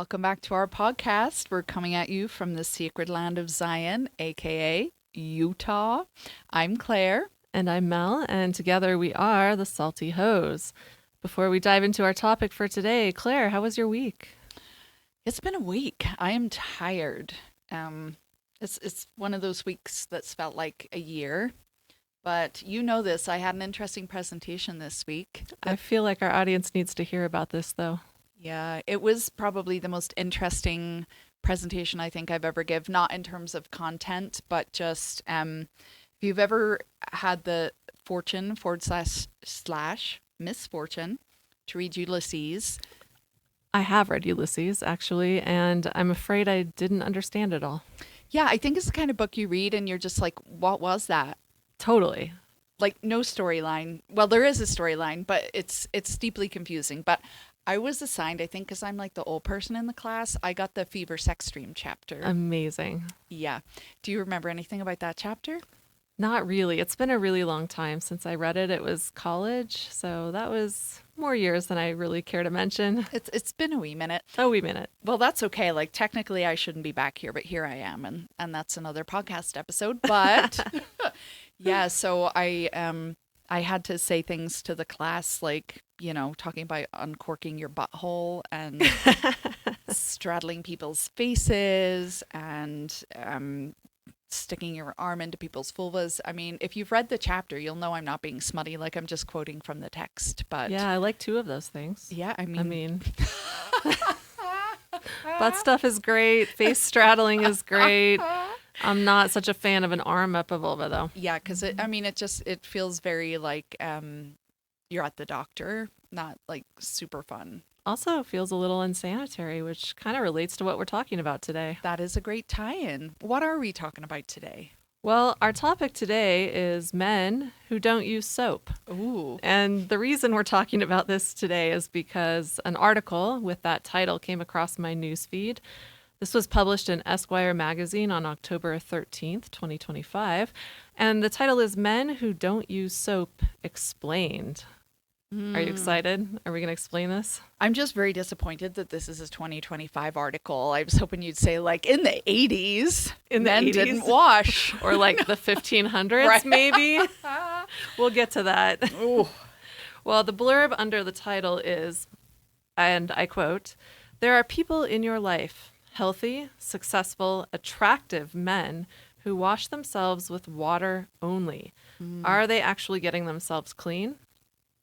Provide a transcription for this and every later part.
Welcome back to our podcast. We're coming at you from the sacred land of Zion, aka Utah. I'm Claire. And I'm Mel, and together we are the Salty Hose. Before we dive into our topic for today, Claire, how was your week? It's been a week. I am tired. It's one of those weeks that's felt like a year. But you know this, I had an interesting presentation this week. I feel like our audience needs to hear about this, though. Yeah, it was probably the most interesting presentation I think I've ever given, not in terms of content, but just if you've ever had the fortune / misfortune to read Ulysses. I have read Ulysses, actually, and I'm afraid I didn't understand it all. Yeah, I think it's the kind of book you read and you're just like, what was that? Totally. Like no storyline. Well, there is a storyline, but it's deeply confusing. But I was assigned, I think, because I'm like the old person in the class, I got the Fever Sex Dream chapter. Amazing. Yeah. Do you remember anything about that chapter? Not really. It's been a really long time since I read it. It was college, so that was more years than I really care to mention. It's been a wee minute. A wee minute. Well, that's okay. Like technically I shouldn't be back here, but here I am, and that's another podcast episode. But yeah, so I had to say things to the class like, talking about uncorking your butthole and straddling people's faces and sticking your arm into people's vulvas. I mean, if you've read the chapter, you'll know I'm not being smutty, like I'm just quoting from the text. But yeah, I like two of those things. Yeah, I mean butt stuff is great. Face straddling is great. I'm not such a fan of an arm up a vulva, though. Yeah, because it feels very like you're at the doctor, not like super fun. Also feels a little unsanitary, which kind of relates to what we're talking about today. That is a great tie-in. What are we talking about today? Well, our topic today is men who don't use soap. Ooh. And the reason we're talking about this today is because an article with that title came across my newsfeed. This was published in Esquire magazine on October 13th, 2025. And the title is Men Who Don't Use Soap Explained. Are you excited? Are we going to explain this? I'm just very disappointed that this is a 2025 article. I was hoping you'd say like in the 80s, men didn't wash. Or like the 1500s, right. Maybe. We'll get to that. Ooh. Well, the blurb under the title is, and I quote, "There are people in your life, healthy, successful, attractive men who wash themselves with water only. Are they actually getting themselves clean?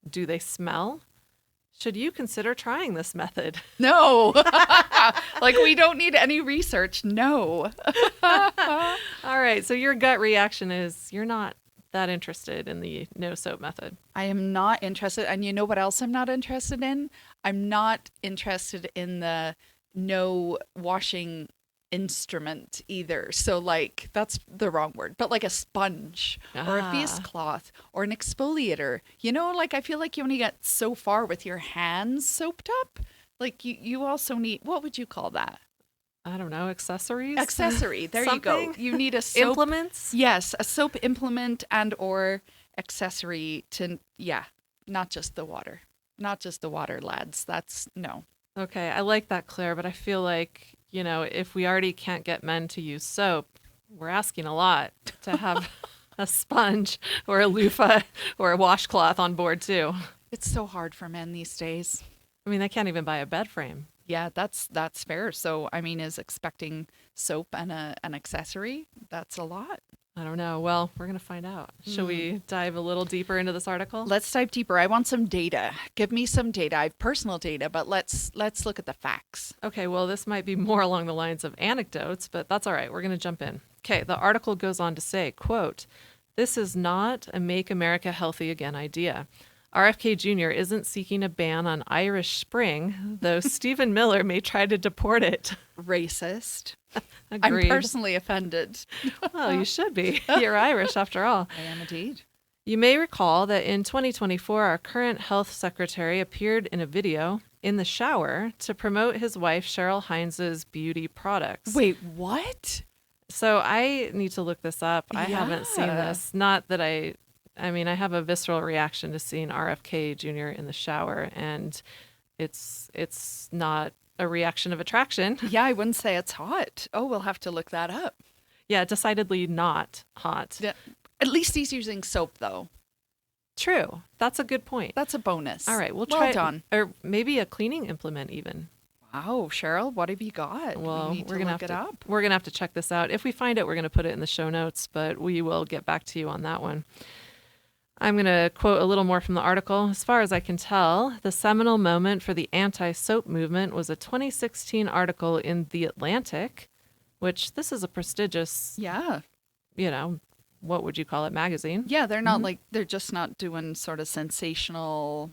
Do they smell? Should you consider trying this method?" No. Like we don't need any research. No. All right. So your gut reaction is you're not that interested in the no soap method. I am not interested. And you know what else I'm not interested in? I'm not interested in the no washing instrument either. So like that's the wrong word, but like a sponge or a face cloth or an exfoliator, like I feel like you only get so far with your hands soaped up. Like you also need, what would you call that? I don't know, accessory. There you go. You need a soap implements. Yes, a soap implement and or accessory to, not just the water, lads. That's no. Okay, I like that, Claire, but I feel like if we already can't get men to use soap, we're asking a lot to have a sponge or a loofah or a washcloth on board too. It's so hard for men these days. I mean, they can't even buy a bed frame. Yeah, that's fair. So, I mean, is expecting soap and an accessory, that's a lot. I don't know. Well, we're going to find out. Shall we dive a little deeper into this article? Let's dive deeper. I want some data. Give me some data. I have personal data, but let's look at the facts. Okay, well, this might be more along the lines of anecdotes, but that's all right. We're going to jump in. Okay, the article goes on to say, quote, "This is not a Make America Healthy Again idea. RFK Jr. isn't seeking a ban on Irish Spring, though Stephen Miller may try to deport it." Racist. Agreed. I'm personally offended. Well, you should be. You're Irish after all. I am indeed. You may recall that in 2024, our current health secretary appeared in a video in the shower to promote his wife Cheryl Hines' beauty products. Wait, what? So I need to look this up. I haven't seen this. Not that I have a visceral reaction to seeing RFK Jr. in the shower, and it's not a reaction of attraction. Yeah, I wouldn't say it's hot. Oh, we'll have to look that up. Yeah, decidedly not hot. Yeah. At least he's using soap, though. True. That's a good point. That's a bonus. All right, we'll well try done. Or maybe a cleaning implement even. Wow, Cheryl, what have you got? Well, we need we're to gonna look have it to up. We're gonna have to check this out. If we find it, we're gonna put it in the show notes, but we will get back to you on that one. I'm going to quote a little more from the article. As far as I can tell, the seminal moment for the anti-soap movement was a 2016 article in The Atlantic, which this is a prestigious, what would you call it, magazine? Yeah, they're not they're just not doing sort of sensational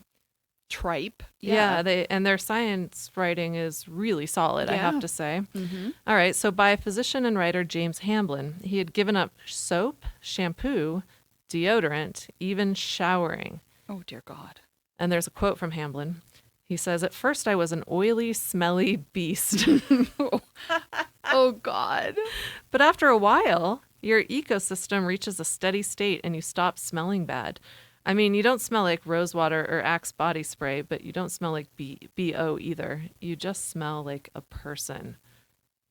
tripe. Yeah, their science writing is really solid, I have to say. Mm-hmm. All right, so by physician and writer James Hamblin, he had given up soap, shampoo, deodorant, even showering. Oh, dear God. And there's a quote from Hamblin. He says, "At first I was an oily, smelly beast." Oh, God. But after a while, your ecosystem reaches a steady state and you stop smelling bad. I mean, you don't smell like rosewater or Axe body spray, but you don't smell like BO either. You just smell like a person.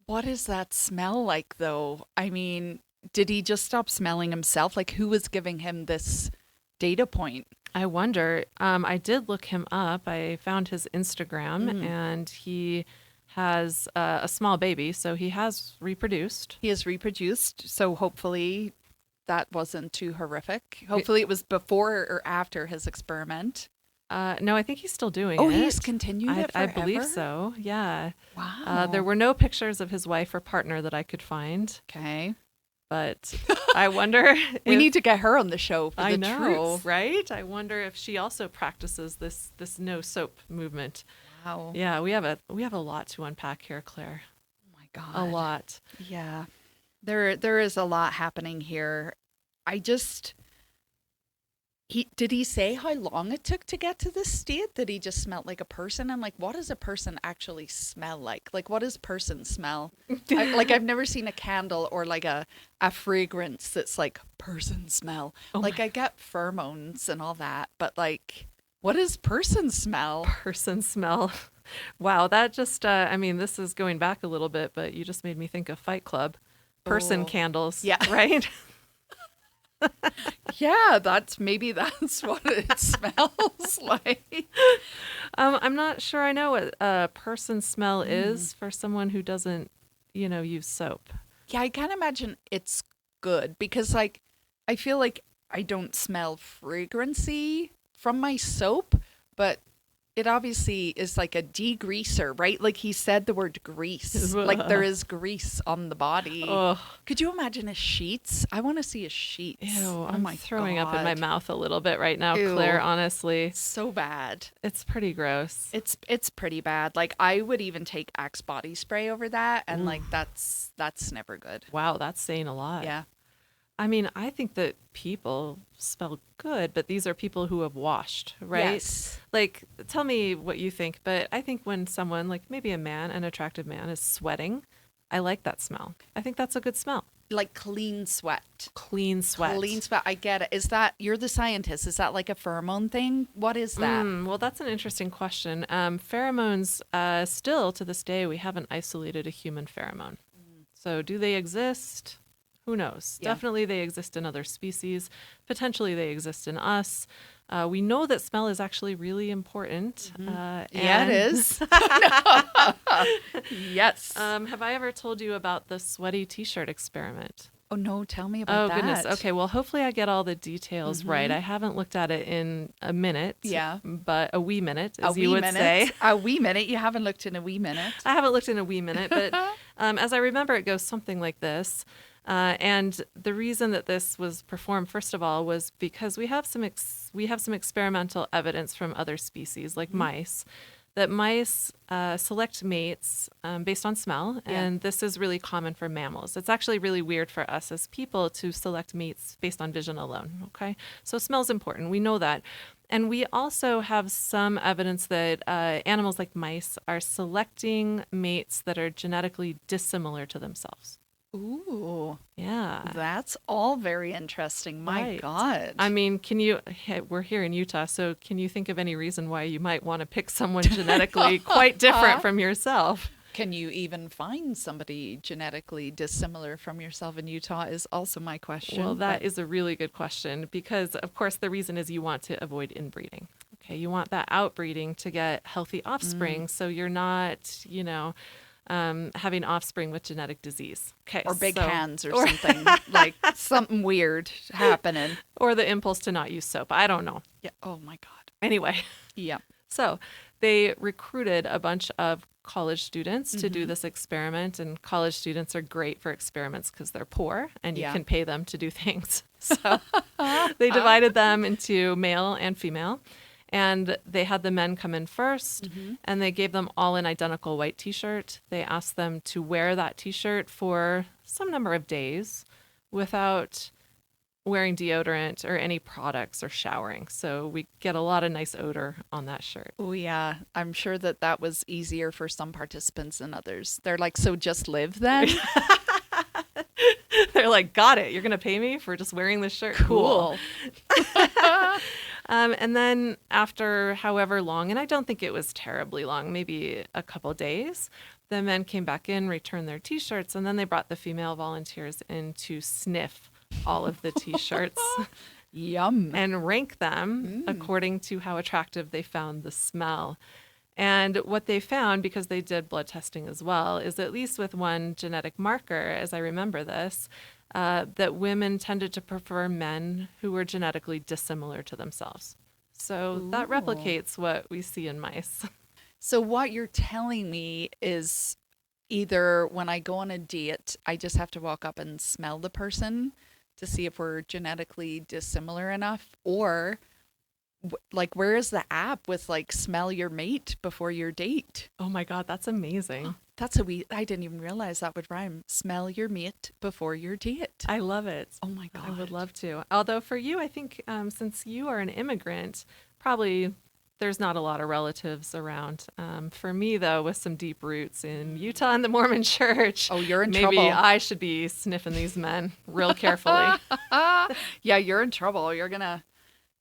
What does that smell like, though? I mean, did he just stop smelling himself? Like, who was giving him this data point? I wonder. I did look him up. I found his Instagram, and he has a small baby, so he has reproduced. He has reproduced, so hopefully that wasn't too horrific. Hopefully it was before or after his experiment. No, I think he's still doing it. Oh, he's continued it I forever? believe so, yeah. Wow. There were no pictures of his wife or partner that I could find. Okay. But I wonder we need to get her on the show for I the know, truth. right? I wonder if she also practices this no soap movement. Wow. Yeah, we have a lot to unpack here, Claire. Oh my God. A lot. Yeah. There is a lot happening here. Did he say how long it took to get to this state? That he just smelled like a person? I'm like, what does a person actually smell like? Like, what does person smell? I've never seen a candle or like a fragrance that's like person smell. Like, I get pheromones and all that, but like, what does person smell? Person smell. Wow, that just, this is going back a little bit, but you just made me think of Fight Club. Person candles. Yeah. Right? Yeah, that's what it smells like. I'm not sure I know what a person smell is for someone who doesn't, use soap. Yeah, I can't imagine it's good because, like, I feel like I don't smell fragrancy from my soap, but it obviously is like a degreaser, right? Like he said the word grease. Like there is grease on the body. Ugh. Could you imagine his sheets? I want to see his sheets. Ew, I'm throwing up in my mouth a little bit right now, Ew. Claire, honestly. So bad. It's pretty gross. It's pretty bad. Like I would even take Axe body spray over that, and like that's never good. Wow, that's saying a lot. Yeah. I mean, I think that people smell good, but these are people who have washed, right? Yes. Like, tell me what you think, but I think when someone, like maybe a man, an attractive man, is sweating, I like that smell. I think that's a good smell. Like clean sweat. Clean sweat. Clean sweat. I get it. Is that, you're the scientist, is that like a pheromone thing? What is that? Well, that's an interesting question. Pheromones, still to this day, we haven't isolated a human pheromone. So do they exist? Who knows? Yeah. Definitely they exist in other species. Potentially they exist in us. We know that smell is actually really important. Yeah, it is. Yes. Have I ever told you about the Sweaty T-Shirt experiment? Oh, no. Tell me about that. Oh, goodness. Okay. Well, hopefully I get all the details right. I haven't looked at it in a minute. Yeah. But a wee minute, as you would say. A wee minute. You haven't looked in a wee minute. I haven't looked in a wee minute, but as I remember, it goes something like this. And the reason that this was performed, first of all, was because we have some experimental evidence from other species, like mice, that mice select mates based on smell, and this is really common for mammals. It's actually really weird for us as people to select mates based on vision alone, okay? So smell's important. We know that. And we also have some evidence that animals like mice are selecting mates that are genetically dissimilar to themselves. Ooh, Yeah. that's all very interesting. My Right. God. I mean, we're here in Utah, so can you think of any reason why you might want to pick someone genetically quite different from yourself? Can you even find somebody genetically dissimilar from yourself in Utah is also my question. Well, that is a really good question because, of course, the reason is you want to avoid inbreeding. Okay, you want that outbreeding to get healthy offspring, so you're not, having offspring with genetic disease. Okay, or big hands or something, like something weird happening. or the impulse to not use soap. I don't know. Yeah. Oh my God. Anyway, Yeah. so they recruited a bunch of college students to do this experiment, and college students are great for experiments because they're poor and you Yeah. can pay them to do things. So they divided them into male and female, and they had the men come in first, and they gave them all an identical white t-shirt. They asked them to wear that t-shirt for some number of days without wearing deodorant or any products or showering. So we get a lot of nice odor on that shirt. Oh yeah. I'm sure that was easier for some participants than others. They're like, so just live then? They're like, got it. You're going to pay me for just wearing this shirt? Cool. And then after however long, and I don't think it was terribly long, maybe a couple days, the men came back in, returned their t-shirts, and then they brought the female volunteers in to sniff all of the t-shirts Yum. and rank them according to how attractive they found the smell. And what they found, because they did blood testing as well, is at least with one genetic marker, as I remember this, that women tended to prefer men who were genetically dissimilar to themselves. So that replicates what we see in mice. So what you're telling me is either when I go on a date, I just have to walk up and smell the person to see if we're genetically dissimilar enough, or like where is the app with like smell your mate before your date? Oh my God, that's amazing. I didn't even realize that would rhyme. Smell your mate before your date. I love it. Oh my God. I would love to. Although for you, I think since you are an immigrant, probably there's not a lot of relatives around. For me, though, with some deep roots in Utah and the Mormon Church, Oh, you're in maybe trouble. I should be sniffing these men real carefully. Yeah, you're in trouble. You're gonna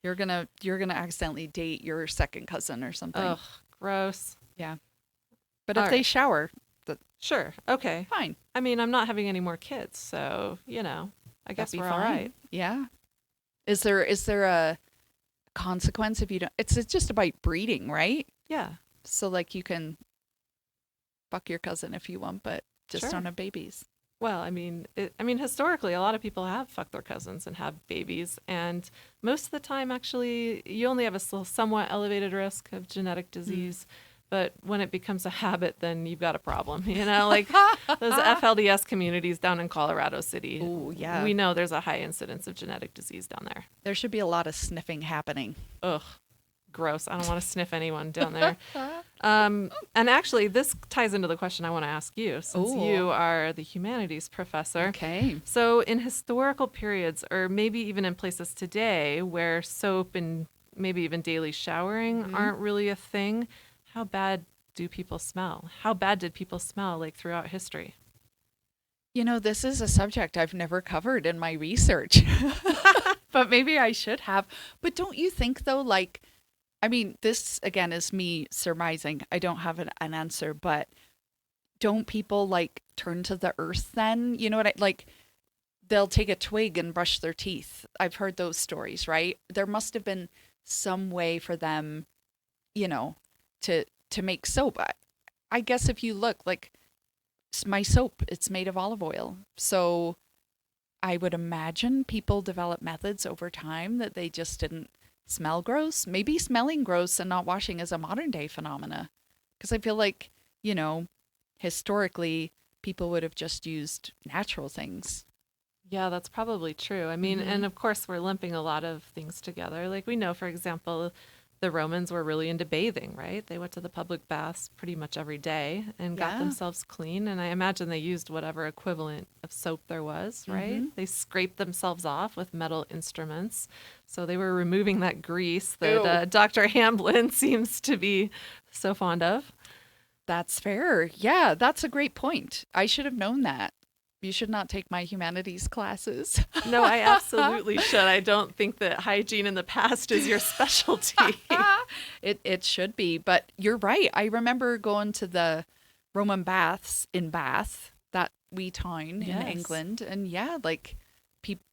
accidentally date your second cousin or something. Ugh, gross. Yeah. But All if they right. shower, Sure. Okay. fine. I mean, I'm not having any more kids, so I guess That'd be we're all fine. right. Yeah. Is there a consequence if you don't? It's just about breeding, right? Yeah. So like you can fuck your cousin if you want, but just Sure. don't have babies. Well, I mean, historically, a lot of people have fucked their cousins and have babies, and most of the time, actually, you only have a somewhat elevated risk of genetic disease. But when it becomes a habit, then you've got a problem. Like those FLDS communities down in Colorado City. Oh yeah. We know there's a high incidence of genetic disease down there. There should be a lot of sniffing happening. Ugh, gross. I don't want to sniff anyone down there. And actually, this ties into the question I want to ask you, since Ooh. you are the humanities professor. Okay. So in historical periods, or maybe even in places today where soap and maybe even daily showering aren't really a thing, how bad do people smell? How bad did people smell like throughout history? This is a subject I've never covered in my research, but maybe I should have. But don't you think though, like, I mean, this again is me surmising. I don't have an answer, but don't people like turn to the earth then? You know what like they'll take a twig and brush their teeth. I've heard those stories, right? There must have been some way for them, to make soap. I guess if you look, like my soap, it's made of olive oil. So I would imagine people develop methods over time that they just didn't smell gross. Maybe smelling gross and not washing is a modern day phenomena. Because I feel like, historically, people would have just used natural things. Yeah, that's probably true. I mean, and of course, we're lumping a lot of things together. Like we know, for example, the Romans were really into bathing, right? They went to the public baths pretty much every day and got themselves clean. And I imagine they used whatever equivalent of soap there was, right? They scraped themselves off with metal instruments. So they were removing that grease that Dr. Hamblin seems to be so fond of. That's fair. Yeah, that's a great point. I should have known that. You should not take my humanities classes. No, I absolutely should. I don't think that hygiene in the past is your specialty. It should be, but you're right. I remember going to the Roman baths in Bath, that wee town in England, and yeah, like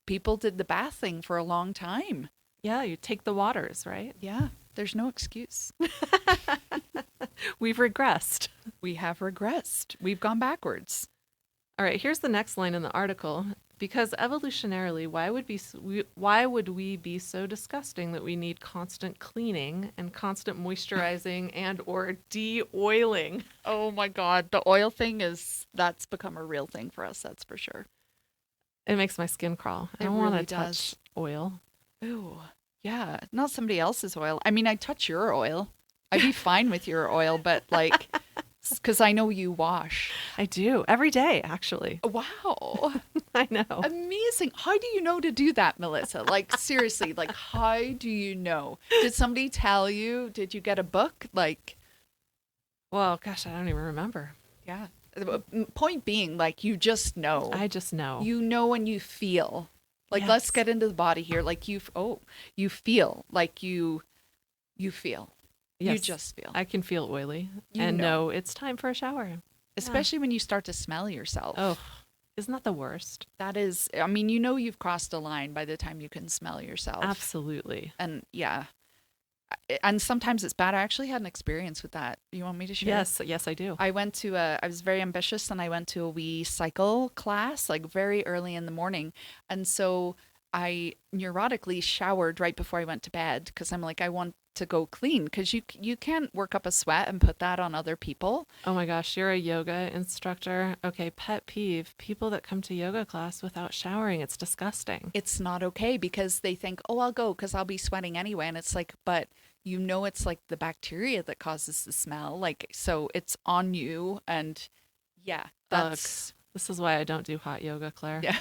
people did the bath thing for a long time. Yeah, you take the waters, right? Yeah, there's no excuse. We've regressed. We have regressed. We've gone backwards. All right, here's the next line in the article. Because evolutionarily, why would we be so disgusting that we need constant cleaning and constant moisturizing and or de-oiling? Oh my God, the oil thing that's become a real thing for us, that's for sure. It makes my skin crawl. I don't want to touch oil. Ooh, yeah, not somebody else's oil. I mean, I'd touch your oil. I'd be fine with your oil, but like, because I know you wash. I do every day, actually. Wow. I know. Amazing. How do you know to do that, Melissa? Like, seriously, like, how do you know? Did somebody tell you? Did you get a book? Like, well, gosh, I don't even remember. Yeah. Point being, like, you just know. I just know. You know when you feel. Like, Yes. Let's get into the body here. Like, you feel. Like, you feel. Yes. You just feel. I can feel oily You and know. know it's time for a shower. Especially when you start to smell yourself. Oh, isn't that the worst? That is, I mean, you know you've crossed a line by the time you can smell yourself. Absolutely. And yeah. And sometimes it's bad. I actually had an experience with that. You want me to share? Yes, I do. I was very ambitious and I went to a wee cycle class like very early in the morning. And so I neurotically showered right before I went to bed because I'm like, I want to go clean because you can't work up a sweat and put that on other people. Oh my gosh, you're a yoga instructor. Okay, pet peeve, people that come to yoga class without showering. It's disgusting. It's not okay because they think, oh, I'll go because I'll be sweating anyway. And it's like, but you know, it's like the bacteria that causes the smell. Like, so it's on you. And yeah, that's... This is why I don't do hot yoga, Claire. Yeah.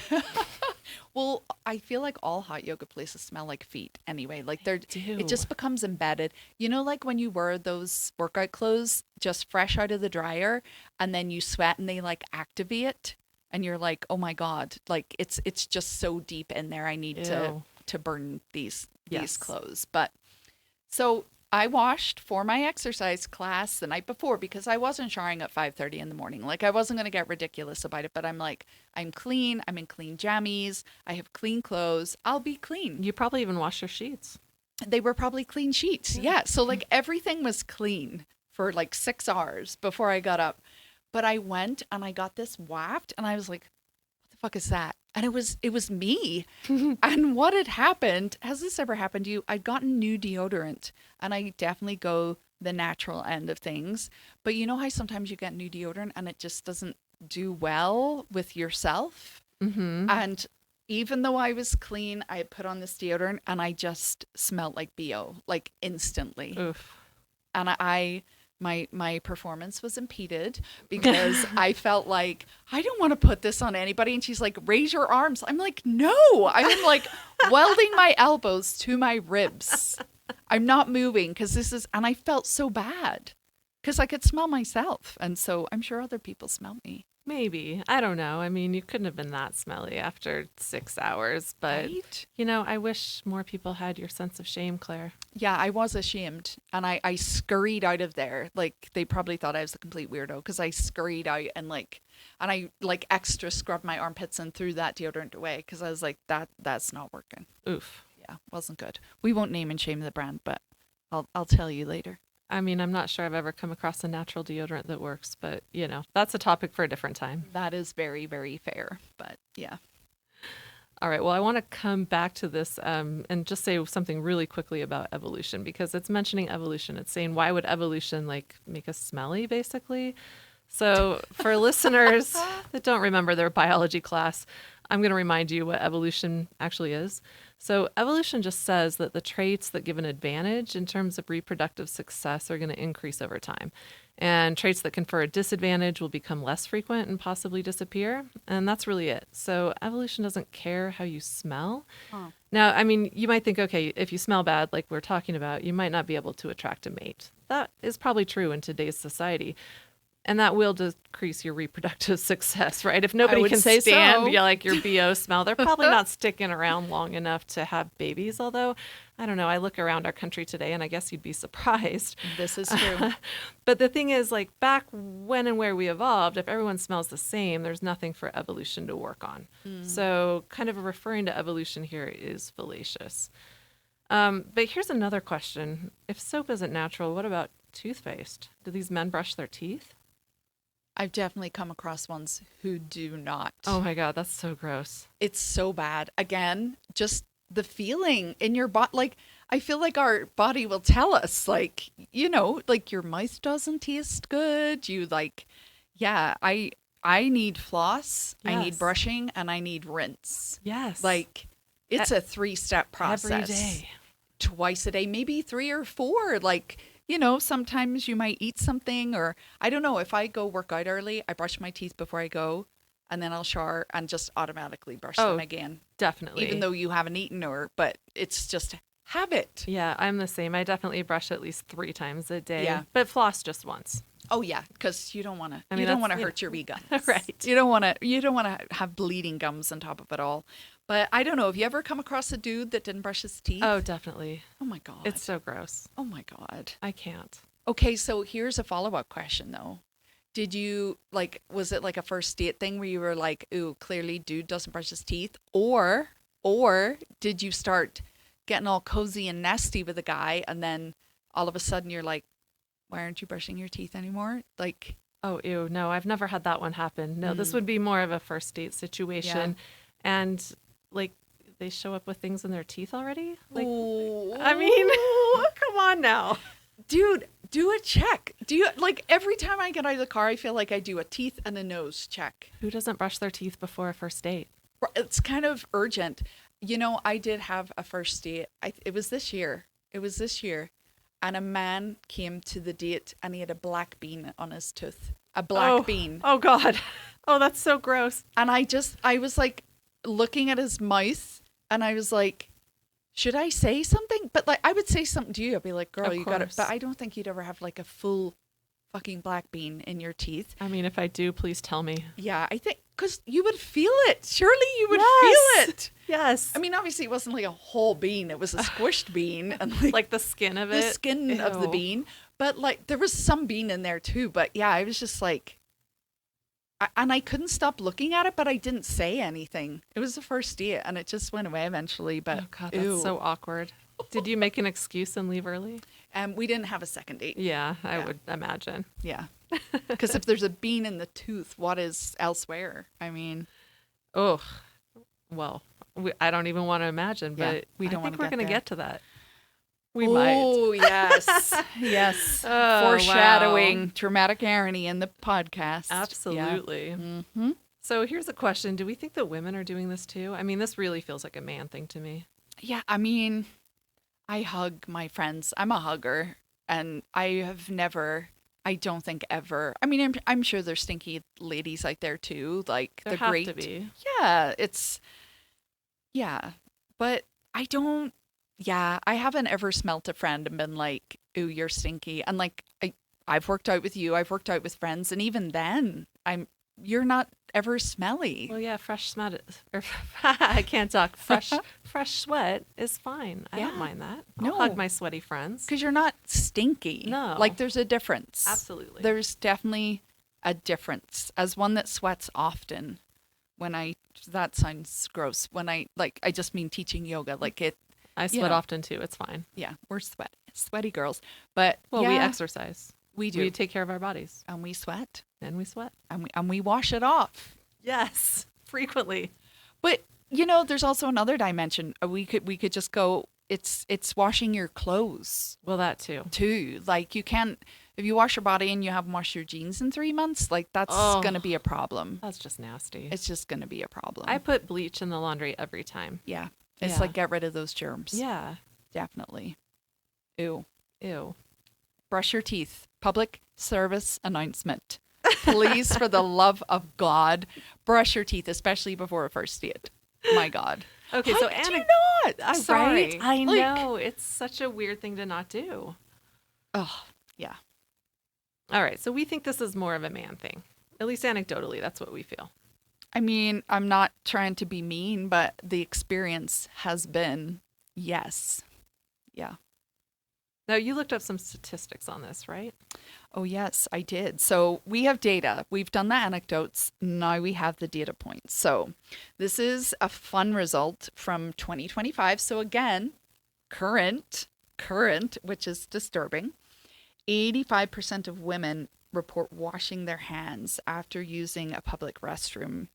Well, I feel like all hot yoga places smell like feet anyway. Like it just becomes embedded. You know, like when you wear those workout clothes just fresh out of the dryer and then you sweat and they like activate and you're like, oh my God, like it's just so deep in there. I need to burn these clothes. But so I washed for my exercise class the night before because I wasn't showering at 5:30 in the morning. Like I wasn't going to get ridiculous about it, but I'm like, I'm clean. I'm in clean jammies. I have clean clothes. I'll be clean. You probably even washed your sheets. They were probably clean sheets. Yeah. So like everything was clean for like 6 hours before I got up. But I went and I got this waft and I was like, what the fuck is that? And it was me. And what had happened, has this ever happened to you? I'd gotten new deodorant and I definitely go the natural end of things. But you know how sometimes you get new deodorant and it just doesn't do well with yourself? Mm-hmm. And even though I was clean, I had put on this deodorant and I just smelled like BO, like instantly. Oof. And my performance was impeded because I felt like I don't want to put this on anybody. And she's like, raise your arms. I'm like, no, I'm like welding my elbows to my ribs. I'm not moving because and I felt so bad because I could smell myself. And so I'm sure other people smell me. Maybe. I don't know. I mean, you couldn't have been that smelly after 6 hours, but Right? you know, I wish more people had your sense of shame, Claire. Yeah, I was ashamed and I scurried out of there. Like they probably thought I was a complete weirdo because I scurried out and I extra scrubbed my armpits and threw that deodorant away because I was like, that's not working. Oof. Yeah, wasn't good. We won't name and shame the brand, but I'll tell you later. I mean, I'm not sure I've ever come across a natural deodorant that works, but you know, that's a topic for a different time. That is very, very fair, but yeah. All right. Well, I want to come back to this and just say something really quickly about evolution because it's mentioning evolution. It's saying, why would evolution like make us smelly, basically? So for listeners that don't remember their biology class, I'm going to remind you what evolution actually is. So evolution just says that the traits that give an advantage in terms of reproductive success are going to increase over time. And traits that confer a disadvantage will become less frequent and possibly disappear. And that's really it. So evolution doesn't care how you smell. Oh. Now, I mean, you might think, okay, if you smell bad, like we're talking about, you might not be able to attract a mate. That is probably true in today's society. And that will decrease your reproductive success, right? If nobody would can say stand so. like your BO smell, they're probably not sticking around long enough to have babies. Although, I don't know, I look around our country today and I guess you'd be surprised. This is true. But the thing is, like back when and where we evolved, if everyone smells the same, there's nothing for evolution to work on. So kind of referring to evolution here is fallacious. But here's another question. If soap isn't natural, what about toothpaste? Do these men brush their teeth? I've definitely come across ones who do not. Oh my God, that's so gross. It's so bad. Again, just the feeling in your body. Like, I feel like our body will tell us, like, you know, like your mouth doesn't taste good. You like, yeah, I need floss, I need Yes. brushing, and I need rinse. Yes. Like, it's a 3-step process. Every day. Twice a day, maybe 3 or 4. Like, you know, sometimes you might eat something, or I don't know. If I go work out early, I brush my teeth before I go, and then I'll shower and just automatically brush them again. Definitely. Even though you haven't eaten, but it's just habit. Yeah, I'm the same. I definitely brush at least 3 times a day. Yeah. But floss just once. Oh yeah, because you don't want to. I mean, you don't want to that's- hurt your wee gums, Right. You don't want to. You don't want to have bleeding gums on top of it all. But I don't know. Have you ever come across a dude that didn't brush his teeth? Oh, definitely. Oh my god. It's so gross. Oh my god. I can't. Okay, so here's a follow-up question though. Did you was it like a first date thing where you were like, ooh, clearly dude doesn't brush his teeth? Or did you start getting all cozy and nasty with a guy and then all of a sudden you're like, why aren't you brushing your teeth anymore? Like, Oh, ew. No, I've never had that one happen. No, this would be more of a first date situation. And like they show up with things in their teeth already? Like, ooh. I mean, come on now. Dude, do a check. Do you every time I get out of the car, I feel like I do a teeth and a nose check. Who doesn't brush their teeth before a first date? It's kind of urgent. You know, I did have a first date. It was this year. And a man came to the date and he had a black bean on his tooth. A black bean. Oh, God. Oh, that's so gross. And I was like looking at his mouth and I was like, should I say something? But like, I would say something to you. I'd be like, girl, Of you got it. course. But I don't think you'd ever have like a full fucking black bean in your teeth. I mean, if I do, please tell me. Yeah, I think because you would feel it. Surely you would Yes. feel it. Yes. I mean, obviously it wasn't like a whole bean. It was a squished bean and like the skin of the it. skin of the Ew. bean. But like there was some bean in there too. But yeah, I was just like, and I couldn't stop looking at it, but I didn't say anything. It was the first date and it just went away eventually. But Oh, God, that's so awkward. Did you make an excuse and leave early? we didn't have a second date. Yeah, I Yeah. would imagine. Yeah. Because if there's a bean in the tooth, what is elsewhere? I mean, Oh, well, I don't even want to imagine, Yeah, but we don't I wanna think we're get going to there. get to that. We might. oh, yes. Yes. Oh, Foreshadowing wow. dramatic irony in the podcast. Absolutely. Yeah. Mm-hmm. So here's a question. Do we think that women are doing this too? I mean, this really feels like a man thing to me. Yeah, I mean, I hug my friends. I'm a hugger, and I don't think ever. I mean, I'm sure there's stinky ladies out there too. Like There they're have great. to be. Yeah, but I don't. Yeah, I haven't ever smelt a friend and been like, "Ooh, you're stinky." And like, I've worked out with you. I've worked out with friends, and even then, you're not ever smelly. Well, yeah, fresh sweat. I can't talk. Fresh sweat is fine. I don't Yeah. mind that. No. I'll hug my sweaty friends. Because you're not stinky. No. Like there's a difference. Absolutely. There's definitely a difference. As one that sweats often, that sounds gross. I just mean teaching yoga. Like I sweat often too. It's fine. yeah, we're sweaty girls. But Well, yeah, we exercise. we do. We take care of our bodies, And we sweat. and we sweat. And we wash it off. Yes, frequently. But there's also another dimension. We could just go, it's washing your clothes Well, that too. too. Like you can't, if you wash your body and you haven't washed your jeans in 3 months, like that's Oh. going to be a problem. That's just nasty. It's just going to be a problem. I put bleach in the laundry every time. yeah. It's Yeah. like get rid of those germs. Yeah. Definitely. Ew. Ew. Brush your teeth. Public service announcement. Please, for the love of God, brush your teeth, especially before a first date. My God. Okay, How so could you not? I'm Sorry. right. I Like- know it's such a weird thing to not do. Oh, yeah. All right. So we think this is more of a man thing. At least anecdotally, that's what we feel. I mean, I'm not trying to be mean, but the experience has been yes. Yeah. Now, you looked up some statistics on this, right? Oh, yes, I did. So we have data. We've done the anecdotes. Now we have the data points. So this is a fun result from 2025. So again, current, which is disturbing. 85% of women report washing their hands after using a public restroom,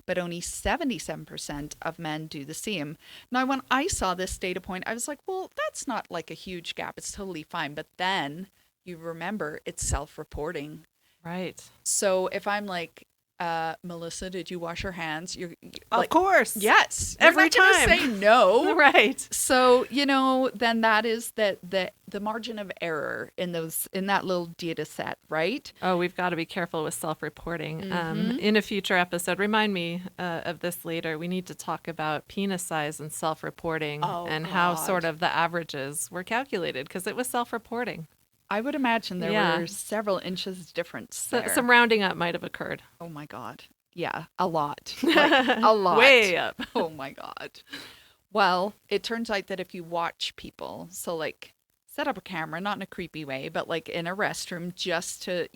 but only 77% of men do the same. Now, when I saw this data point, I was like, well, that's not like a huge gap. It's totally fine. But then you remember it's self-reporting. Right. So if I'm like, Melissa, did you wash your hands? You're Of like, course. yes. Every You're not time. gonna say no. Right. So, then that is the margin of error in that little data set, right? Oh, we've got to be careful with self-reporting. Mm-hmm. In a future episode, remind me of this later. We need to talk about penis size and self-reporting and how God. sort of the averages were calculated because it was self-reporting. I would imagine there Yeah. were several inches difference So, there. some rounding up might have occurred. Oh my God. Yeah, a lot. Like, a lot. Way up. Oh my God. Well, it turns out that if you watch people, so like set up a camera, not in a creepy way, but like in a restroom just to,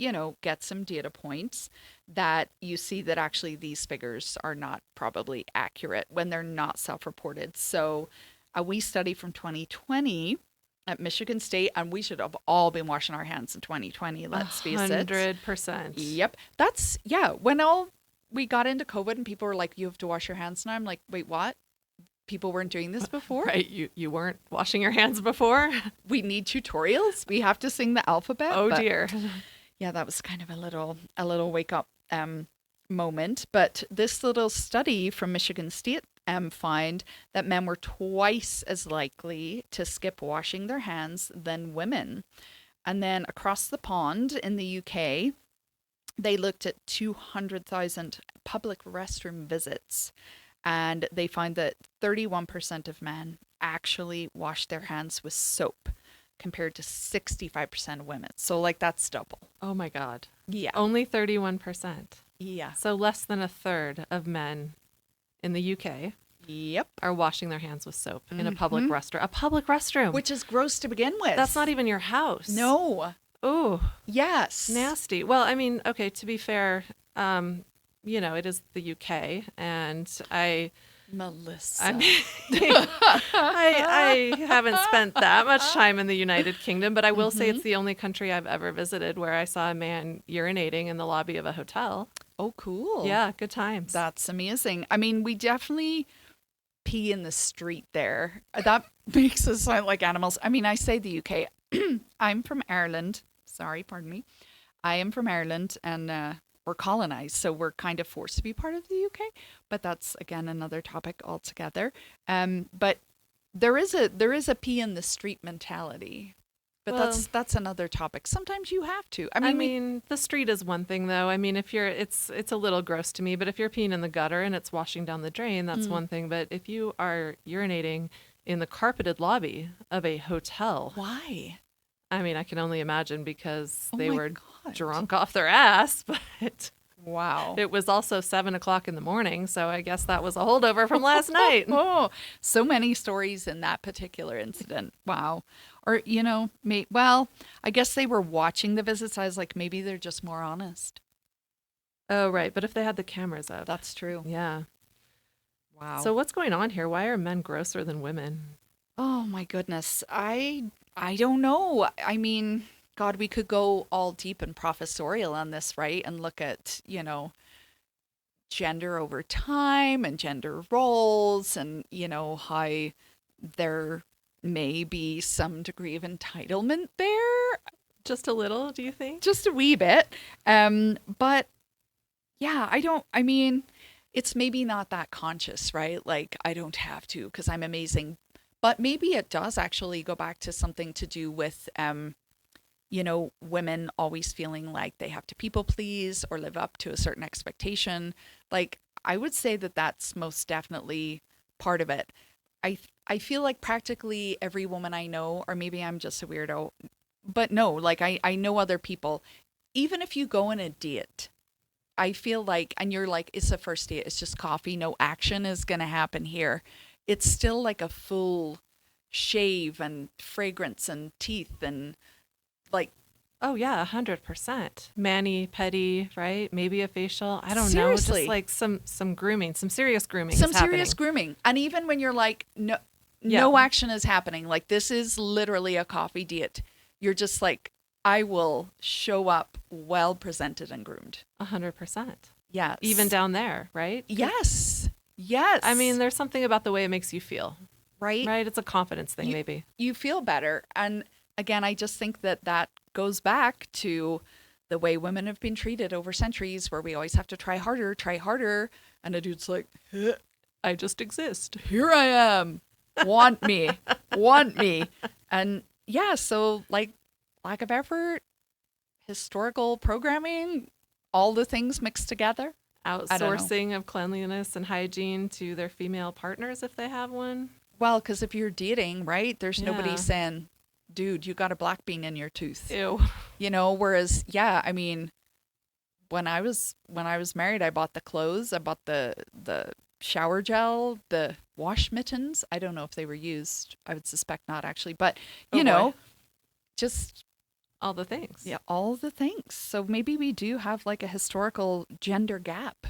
get some data points, that you see that actually these figures are not probably accurate when they're not self-reported. So a wee study from 2020 at Michigan State, and we should have all been washing our hands in 2020, let's face it. 100%. Yep. When we got into COVID and people were like, you have to wash your hands now. I'm like, wait, what? People weren't doing this before? Right. You weren't washing your hands before? We need tutorials. We have to sing the alphabet. Oh, But dear. yeah, that was kind of a little wake up moment. But this little study from Michigan State find that men were twice as likely to skip washing their hands than women. And then across the pond in the UK, they looked at 200,000 public restroom visits, and they find that 31% of men actually wash their hands with soap compared to 65% of women. So like that's double. Oh, my God. Yeah. Only 31%. Yeah. So less than a third of men in the UK Yep. are washing their hands with soap in a public restroom. A public restroom. Which is gross to begin with. That's not even your house. No. Oh, Yes. nasty. Well, I mean, okay, to be fair, it is the UK, and Melissa. I mean, I haven't spent that much time in the United Kingdom, but I will say it's the only country I've ever visited where I saw a man urinating in the lobby of a hotel. Oh, cool. Yeah, good times. That's amazing. I mean, we definitely pee in the street there. That makes us sound like animals. I mean, I say the UK. I'm from Ireland. Sorry, pardon me. I am from Ireland, and we're colonized, so we're kind of forced to be part of the UK. But that's, again, another topic altogether. But there is a pee in the street mentality. But Well, that's another topic. Sometimes you have to. I mean, the street is one thing, though. I mean, if it's a little gross to me, but if you're peeing in the gutter and it's washing down the drain, that's one thing. But if you are urinating in the carpeted lobby of a hotel, why? I mean, I can only imagine because Oh they my were God. drunk off their ass, but Wow. it was also 7:00 in the morning, so I guess that was a holdover from last night. Oh, so many stories in that particular incident. Wow. Or, I guess they were watching the visits. I was like, maybe they're just more honest. Oh, right. But if they had the cameras up. That's true. Yeah. Wow. So what's going on here? Why are men grosser than women? Oh my goodness. I don't know. I mean, God, we could go all deep and professorial on this, right? And look at, gender over time and gender roles and, how there may be some degree of entitlement there. Just a little, do you think? Just a wee bit. But yeah, it's maybe not that conscious, right? Like I don't have to because I'm amazing. But maybe it does actually go back to something to do with, women always feeling like they have to people please or live up to a certain expectation. Like I would say that that's most definitely part of it. I feel like practically every woman I know, or maybe I'm just a weirdo, but no, like I know other people, even if you go on a diet, I feel like, and you're like, it's a first date, it's just coffee, no action is going to happen here. It's still like a full shave and fragrance and teeth and like, Oh yeah, 100%. Mani-pedi, right? Maybe a facial. I don't seriously, know. Just like some grooming, some serious grooming. some is serious happening. grooming. And even when you're like, no, Yeah. no action is happening, like this is literally a coffee diet. You're just like, I will show up well presented and groomed. 100%. Yes. Even down there, right? Yes. Yes. I mean, there's something about the way it makes you feel, right? right? It's a confidence thing, You- maybe. You feel better. And again, I just think that goes back to the way women have been treated over centuries, where we always have to try harder. And a dude's like, I just exist. here I am. Want me. Want me. And yeah, so like lack of effort, historical programming, all the things mixed together. Outsourcing of cleanliness and hygiene to their female partners if they have one. Well, because if you're dating, right, there's nobody Yeah. saying, dude, you got a black bean in your tooth. Ew. You know, whereas, yeah, I mean, when I was married, I bought the clothes, I bought the shower gel, the wash mittens. I don't know if they were used. I would suspect not actually, but you Oh, know, boy. just All the things. yeah, all the things. So maybe we do have like a historical gender gap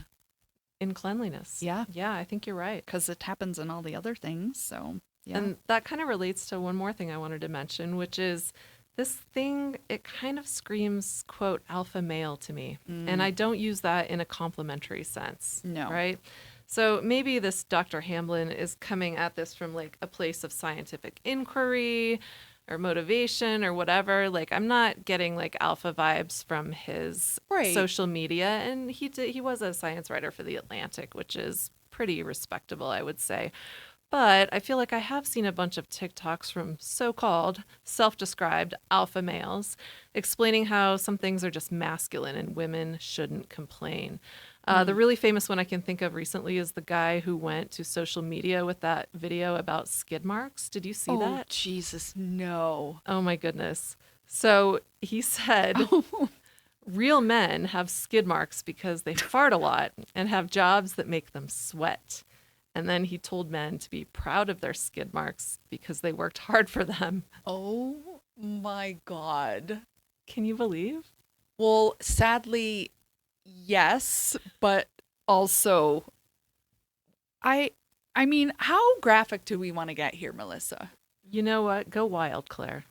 In cleanliness. Yeah. Yeah, I think you're right. because it happens in all the other things. So yeah. And that kind of relates to one more thing I wanted to mention, which is this thing, it kind of screams, quote, alpha male to me. And I don't use that in a complimentary sense. No. Right? So maybe this Dr. Hamblin is coming at this from like a place of scientific inquiry or motivation or whatever. Like I'm not getting like alpha vibes from his Right. social media. And he was a science writer for The Atlantic, which is pretty respectable, I would say. But I feel like I have seen a bunch of TikToks from so-called self-described alpha males explaining how some things are just masculine and women shouldn't complain. The really famous one I can think of recently is the guy who went to social media with that video about skid marks. Did you see oh that? Jesus, no. Oh my goodness. So he said real men have skid marks because they fart a lot and have jobs that make them sweat. And then he told men to be proud of their skid marks because they worked hard for them. Oh my God. Can you believe? Well, sadly, yes, but also, I mean, how graphic do we want to get here, Melissa? You know what? Go wild, Claire.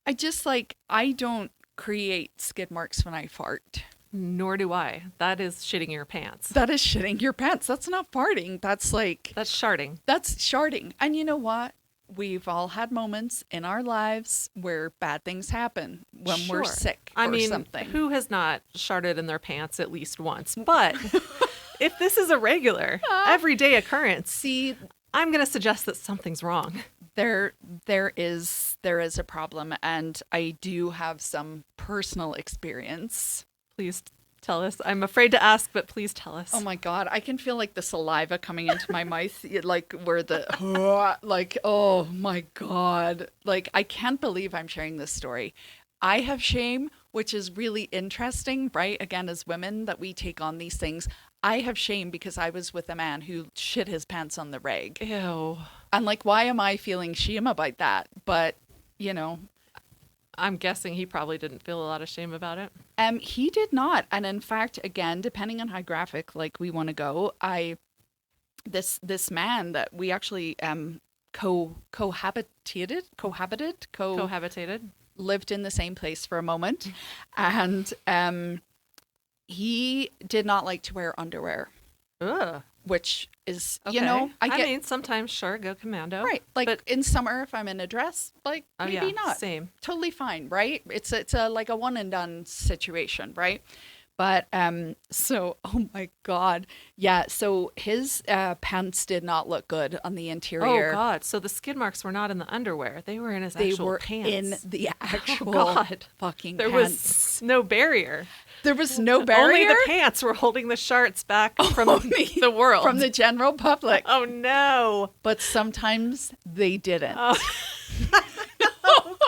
I just like, I don't create skid marks when I fart. Nor do I. That is shitting your pants. That is shitting your pants. That's not farting. That's like, That's sharding. that's sharding. And you know what? We've all had moments in our lives where bad things happen when we're Sure. sick I or mean, something. who has not sharded in their pants at least once? But if this is a regular, everyday occurrence, See, I'm going to suggest that something's wrong. there is a problem, and I do have some personal experience. Please tell us. I'm afraid to ask, but please tell us. Oh my God, I can feel like the saliva coming into my mouth, like where the, like, oh my God. Like, I can't believe I'm sharing this story. I have shame, which is really interesting, right? Again, as women, that we take on these things. I have shame because I was with a man who shit his pants on the reg. Ew. And like, why am I feeling shame about that? But, you know, I'm guessing he probably didn't feel a lot of shame about it. he did not. And in fact, again, depending on how graphic like we want to go, this man that we actually cohabitated, lived in the same place for a moment, and he did not like to wear underwear, Ugh. which is, Okay. you know, I get mean, sometimes, sure, go commando. right. Like but- in summer, if I'm in a dress, like Oh, maybe yeah, not. same. Totally fine, right? It's a like a one and done situation, right? But so oh my God, yeah. So his pants did not look good on the interior. Oh, God. So the skid marks were not in the underwear. They were in his They actual were pants. in the actual God. fucking There pants. was no barrier. There was no barrier. Only the pants were holding the sharts back from Only the world. from the general public. Oh, no. But sometimes they didn't. Oh.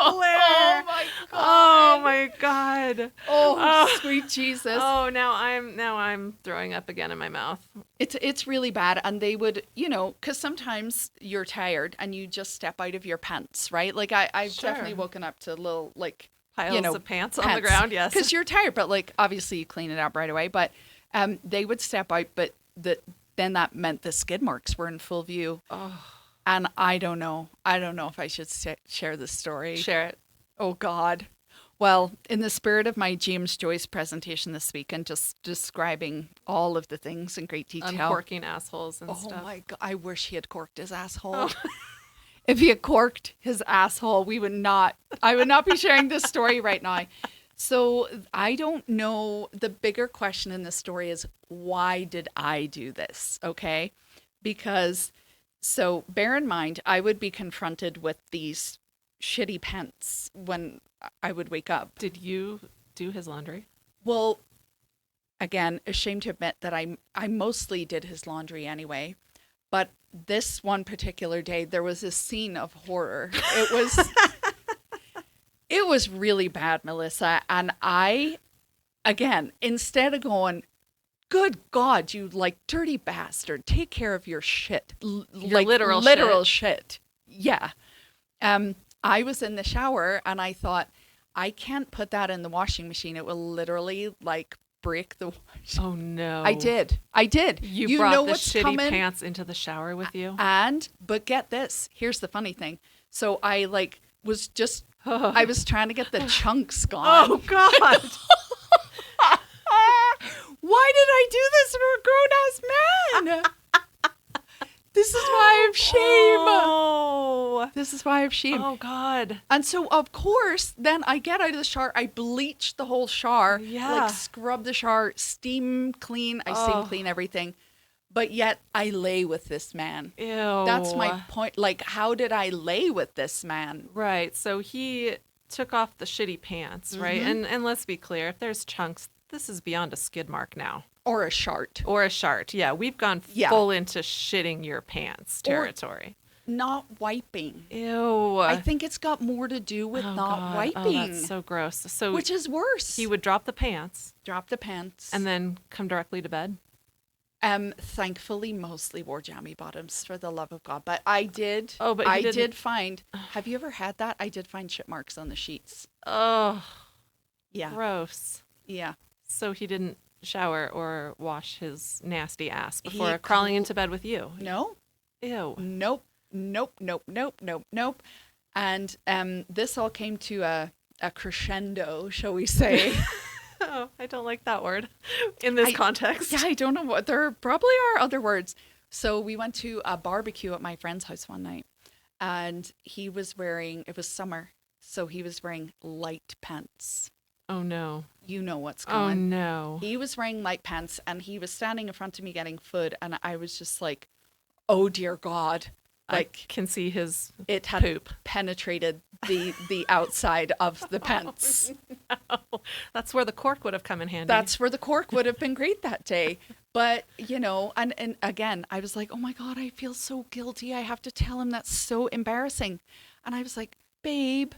Oh Claire. my God. Oh, my God. God. Oh, sweet Jesus. Oh, now I'm throwing up again in my mouth. It's really bad. And they would, because sometimes you're tired and you just step out of your pants, right? Like I've Sure. definitely woken up to little, like, Piles of pants on the ground, yes. Because you're tired, but like obviously you clean it up right away. But they would step out, but then that meant the skid marks were in full view. Oh. And I don't know if I should share this story. Share it. Oh, God. Well, in the spirit of my James Joyce presentation this week and just describing all of the things in great detail. Uncorking assholes and Oh, stuff. my God. I wish he had corked his asshole. Oh. If he had corked his asshole, I would not be sharing this story right now. So I don't know. The bigger question in this story is, why did I do this? Okay. Because, so bear in mind, I would be confronted with these shitty pants when I would wake up. Did you do his laundry? Well, again, ashamed to admit that I mostly did his laundry anyway. But this one particular day, there was a scene of horror. It was really bad, Melissa. And I, again, instead of going, good God, you like dirty bastard, take care of your shit. Your literal shit. Yeah. I was in the shower and I thought, I can't put that in the washing machine. It will literally like break the washing. Oh no. I did. You brought the shitty pants into the shower with you? But get this. Here's the funny thing. So I like was just, I was trying to get the chunks gone. Oh God. Why did I do this for a grown-ass man? This is why I have shame. Oh. This is why I have shame. Oh God. And so, of course, then I get out of the shower. I bleach the whole shower. Yeah. Like scrub the shower, steam clean. I steam clean everything. But yet I lay with this man. Ew. That's my point. Like, how did I lay with this man? Right. So he took off the shitty pants, right? And let's be clear, if there's chunks, this is beyond a skid mark now. Or a shart. Or a shart. Yeah, we've gone full into shitting your pants territory. Not wiping. Ew. I think it's got more to do with not wiping. Oh, that's so gross. So which is worse. He would drop the pants. Drop the pants. And then come directly to bed. Thankfully, mostly wore jammy bottoms, for the love of God. But I did. Oh, but I did find. Have you ever had that? I did find shit marks on the sheets. Oh, yeah. Gross. Yeah. So he didn't shower or wash his nasty ass before crawling into bed with you. No. Ew. Nope. And this all came to a crescendo, shall we say? Oh, I don't like that word in this context. Yeah, I don't know what. There probably are other words. So we went to a barbecue at my friend's house one night, and he was wearing, it was summer, so he was wearing light pants. Oh, no. You know what's coming. Oh, no. He was wearing light pants, and he was standing in front of me getting food, and I was just like, oh, dear God. Like, I can see his it had poop penetrated the outside of the pants. Oh, no. That's where the cork would have come in handy. That's where the cork would have been great that day. But, and again, I was like, oh my God, I feel so guilty. I have to tell him, that's so embarrassing. And I was like, babe,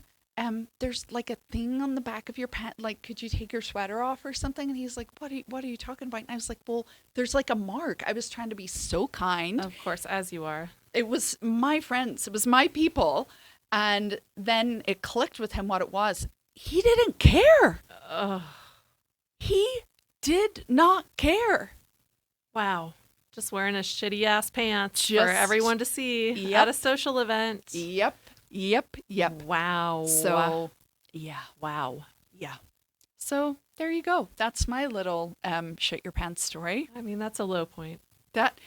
there's like a thing on the back of your pant. Like, could you take your sweater off or something? And he's like, what are you talking about? And I was like, well, there's like a mark. I was trying to be so kind. Of course, as you are. It was my friends. It was my people. And then it clicked with him what it was. He didn't care. He did not care. Wow. Just wearing his shitty ass pants for everyone to see at a social event. Yep. Wow. So, yeah. Wow. Yeah. So there you go. That's my little shit your pants story. I mean, that's a low point. That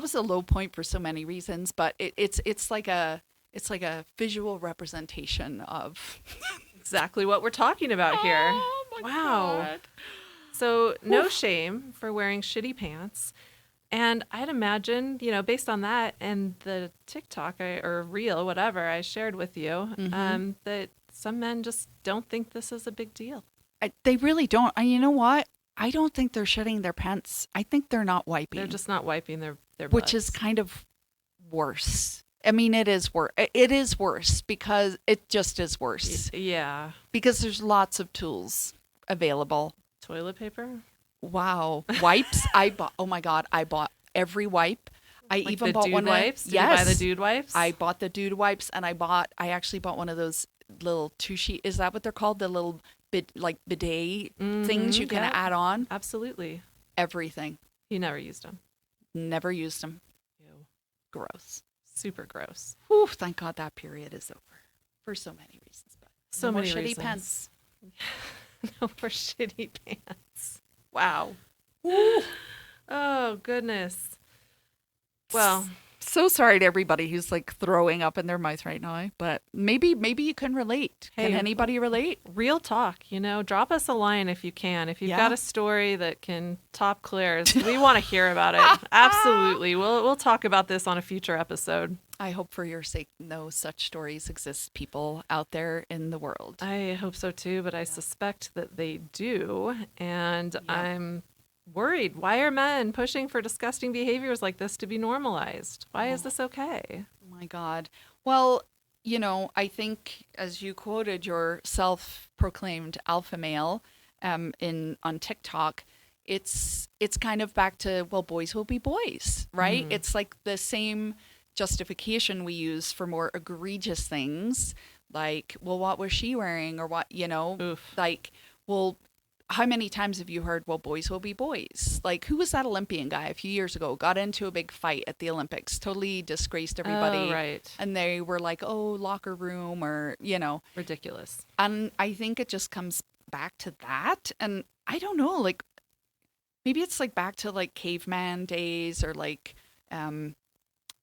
was a low point for so many reasons, but it's like a visual representation of exactly what we're talking about here. Oh my God. So no shame for wearing shitty pants. And I'd imagine, based on that and the TikTok or reel, whatever I shared with you, that some men just don't think this is a big deal. They really don't. And you know what? I don't think they're shitting their pants. I think they're not wiping. They're just not wiping their butts. Which is kind of worse. I mean, it is worse. It is worse because it just is worse. Yeah. Because there's lots of tools available. Toilet paper? Wow. Wipes. I bought, oh my God, I bought every wipe. I Like even the bought dude one wipes? of, Did you buy the dude wipes? I bought the dude wipes, and I actually bought one of those little tushy, is that what they're called? The little bidet things you can yeah. add on. Absolutely. Everything. You never used them. Never used them. Ew. Gross. Super gross. Whew, thank God that period is over for so many reasons. But So no more many shitty reasons. pants. No more shitty pants. Wow. Oh, goodness. Well, So sorry to everybody who's like throwing up in their mouth right now, but maybe you can relate. Can Hey, anybody relate? real talk, drop us a line if you can. If you've Yeah. got a story that can top Claire's, we want to hear about it. Absolutely. We'll talk about this on a future episode. I hope for your sake no such stories exist, people out there in the world. I hope so too, but I suspect that they do. And I'm worried. Why are men pushing for disgusting behaviors like this to be normalized? Why is this okay? Oh my God. Well, I think as you quoted your self-proclaimed alpha male on TikTok, it's kind of back to, well, boys will be boys, right? It's like the same justification we use for more egregious things, like, well, what was she wearing, or what, Oof. like, well, how many times have you heard, well, boys will be boys? Like, who was that Olympian guy a few years ago? Got into a big fight at the Olympics, totally disgraced everybody. Oh, right. And they were like, oh, locker room, or, Ridiculous. And I think it just comes back to that. And I don't know, like, maybe it's like back to like caveman days, or like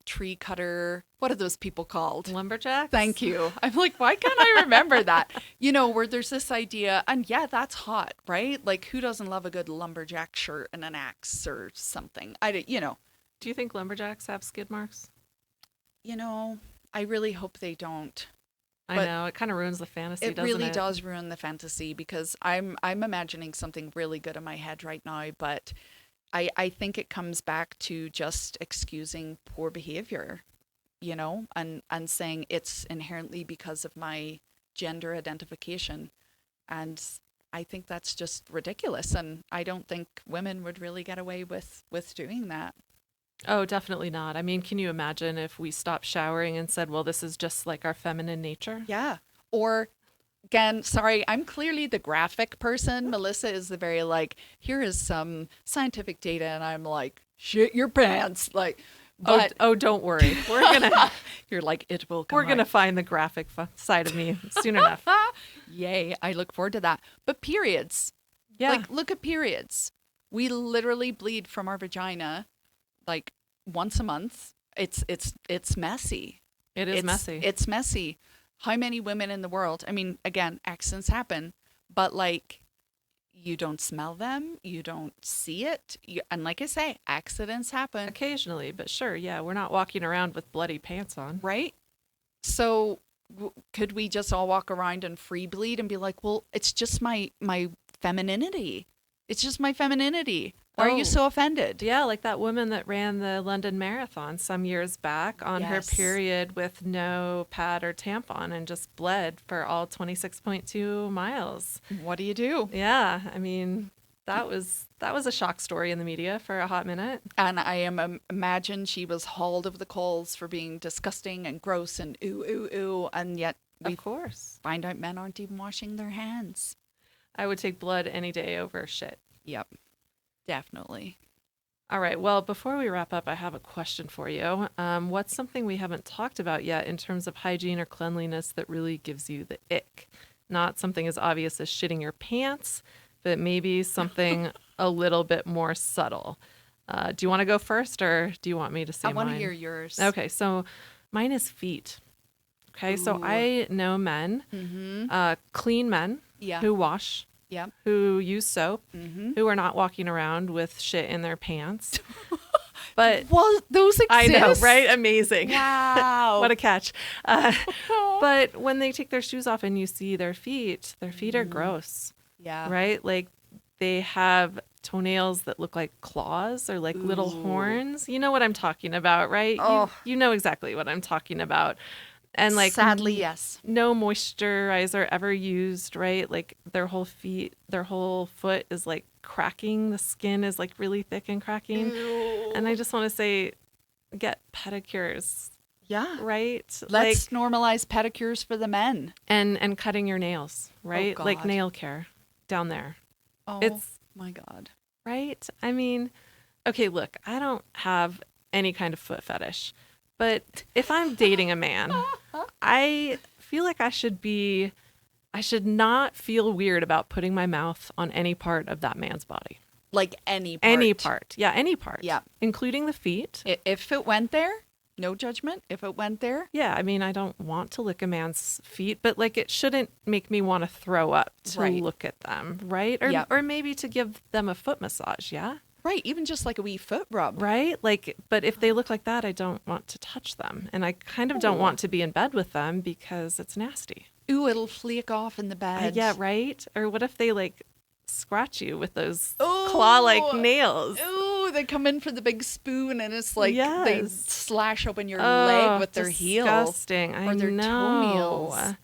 tree cutter. What are those people called? Lumberjacks? Thank you. I'm like, why can't I remember that? Where there's this idea, and yeah, that's hot, right? Like, who doesn't love a good lumberjack shirt and an axe or something? Do you think lumberjacks have skid marks? I really hope they don't. I But know. It kind of ruins the fantasy, It doesn't really it? does ruin the fantasy, because I'm imagining something really good in my head right now, but I think it comes back to just excusing poor behavior, and saying it's inherently because of my gender identification. And I think that's just ridiculous. And I don't think women would really get away with doing that. Oh, definitely not. I mean, can you imagine if we stopped showering and said, well, this is just like our feminine nature? Yeah. Or again, sorry, I'm clearly the graphic person. Melissa is the very like, here is some scientific data, and I'm like, shit your pants. Like, but oh, don't worry. We're gonna you're like, it will come we're gonna out. find the graphic side of me soon enough. Yay, I look forward to that. But periods. Yeah. Like, look at periods. We literally bleed from our vagina like once a month. It's messy. It is messy. It's messy. How many women in the world? I mean, again, accidents happen, but like, you don't smell them, you don't see it, and like I say, accidents happen, Occasionally, but sure, yeah, we're not walking around with bloody pants on. right? So could we just all walk around and free bleed and be like, well, it's just my femininity. It's just my femininity. Why are Oh. you so offended? Yeah, like that woman that ran the London Marathon some years back on her Yes. period with no pad or tampon and just bled for all 26.2 miles. What do you do? Yeah, I mean, that was a shock story in the media for a hot minute. And I imagine she was hauled over the coals for being disgusting and gross and ooh, and yet we Of course. find out men aren't even washing their hands. I would take blood any day over shit. Yep, definitely. All right. Well, before we wrap up, I have a question for you. What's something we haven't talked about yet in terms of hygiene or cleanliness that really gives you the ick? Not something as obvious as shitting your pants, but maybe something a little bit more subtle. Do you want to go first, or do you want me to say I want to mine? hear yours. Okay. So mine is feet. Okay. So Ooh. I know men, clean men Yeah. who wash, Yep. who use soap, who are not walking around with shit in their pants. But Well, those exist. I know, right? Amazing. Wow. What a catch. But when they take their shoes off and you see their feet are gross, Yeah. right? Like they have toenails that look like claws or like little Ooh. horns. You know what I'm talking about, right? Oh. You know exactly what I'm talking about. And like sadly, yes. no moisturizer ever used, right? Like their whole foot is like cracking. The skin is like really thick and cracking. Ew. And I just want to say, get pedicures, Yeah. right? Let's normalize pedicures for the men. And cutting your nails, right? Like God. nail care down there. Oh, It's my God. right. I mean, okay, look, I don't have any kind of foot fetish, but if I'm dating a man, I feel like I should not feel weird about putting my mouth on any part of that man's body. Like any part. Any part. Yeah, any part. Yeah. Including the feet. If it went there, no judgment. If it went there. Yeah, I mean, I don't want to lick a man's feet, but like it shouldn't make me want to throw up to Right. look at them, right? Or Yeah. or maybe to give them a foot massage, yeah? Right. Even just like a wee foot rub. Right? Like, but if they look like that, I don't want to touch them. And I kind of don't want to be in bed with them because it's nasty. Ooh, it'll flake off in the bed. Yeah, right? Or what if they like scratch you with those Ooh. claw-like nails? Ooh, they come in for the big spoon and it's like they Yes. slash open your leg with their heel. Disgusting. I or their know. toenails.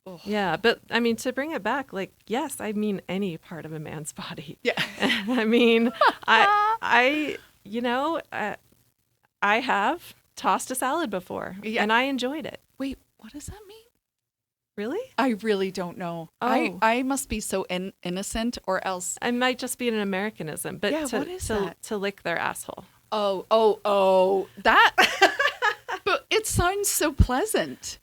Ugh. Yeah, but I mean, to bring it back, like, yes, I mean any part of a man's body. Yeah. I mean, I have tossed a salad before, Yeah. and I enjoyed it. Wait, what does that mean? Really? I really don't know. Oh. I must be so innocent or else. It might just be an Americanism, but Yeah, what is that? to lick their asshole. Oh, that. But it sounds so pleasant.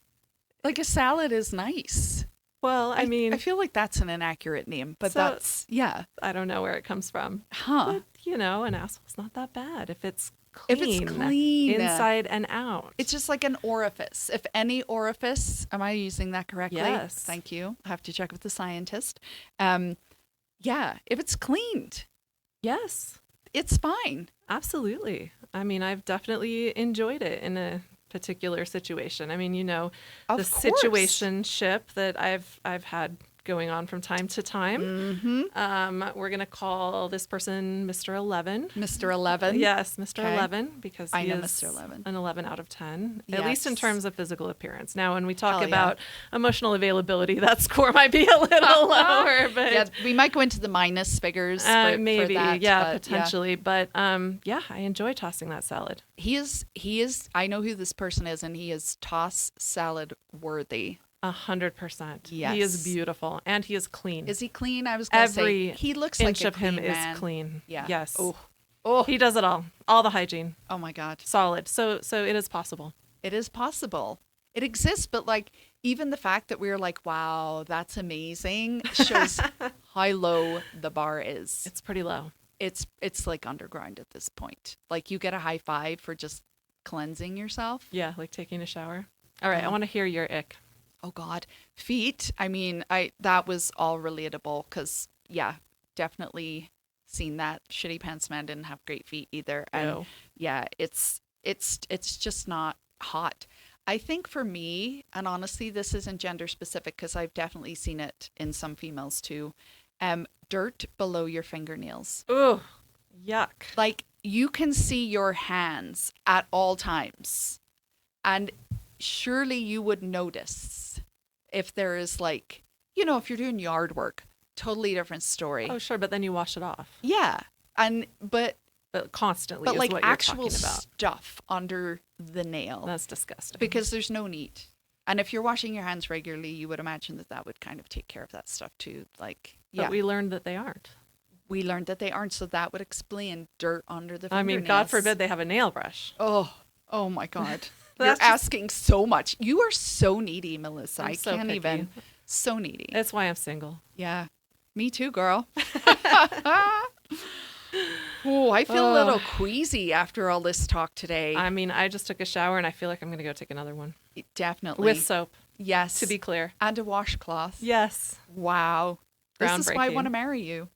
Like a salad is nice. Well, I mean, I feel like that's an inaccurate name, but So- that's, yeah. I don't know where it comes from. Huh. But, an asshole's not that bad if it's If clean. it's clean. Inside and out. It's just like an orifice. If any orifice, am I using that correctly? Yes. Thank you. I have to check with the scientist. Yeah, if it's cleaned, Yes, it's fine. absolutely. I mean, I've definitely enjoyed it in a particular situation. I mean, the Of course. situationship that I've had going on from time to time. We're going to call this person Mr. 11. Mr. 11. Yes, Mr. Okay. 11, because I he know is Mr. 11. an 11 out of 10, at least in Yes. terms of physical appearance. Now, when we talk Hell yeah. about emotional availability, that score might be a little lower, but Yeah, we might go into the minus figures for maybe, that, yeah, but potentially. But yeah, I enjoy tossing that salad. He is, I know who this person is, and he is toss salad worthy. 100%. Yes. He is beautiful, and he is clean. Is he clean? I was going to say, Every he looks inch like a of him clean man. is clean. Yeah. Yes. Oh, He does it all the hygiene, oh my God. solid. So it is possible. It is possible. It exists, but like even the fact that we're like, wow, that's amazing, shows how low the bar is. It's pretty low. It's like underground at this point. Like you get a high five for just cleansing yourself. Yeah, like taking a shower. All right, I want to hear your ick. Oh God, feet. I mean, that was all relatable because yeah, definitely seen that. Shitty Pants Man didn't have great feet either, and Ew. yeah, it's just not hot. I think for me, and honestly, this isn't gender specific because I've definitely seen it in some females too. Dirt below your fingernails. Ooh, yuck. Like you can see your hands at all times, and surely you would notice if there is like, if you're doing yard work, totally different story. Oh, sure, but then you wash it off. Yeah. But Constantly is like what you're actual talking about. stuff under the nail That's disgusting. because there's no need. And if you're washing your hands regularly, you would imagine that would kind of take care of that stuff too. Like, yeah, But we learned that they aren't. we learned that they aren't. So that would explain dirt under the fingernails. I mean, God forbid they have a nail brush. Oh my God. You're That's just- asking so much. You are so needy, Melissa. I'm I so can't picky. even. So needy. That's why I'm single. Yeah. Me too, girl. Oh, I feel a little queasy after all this talk today. I mean, I just took a shower and I feel like I'm going to go take another one. Definitely. With soap, yes. to be clear. And a washcloth. Yes. Wow. This is why I Groundbreaking. want to marry you.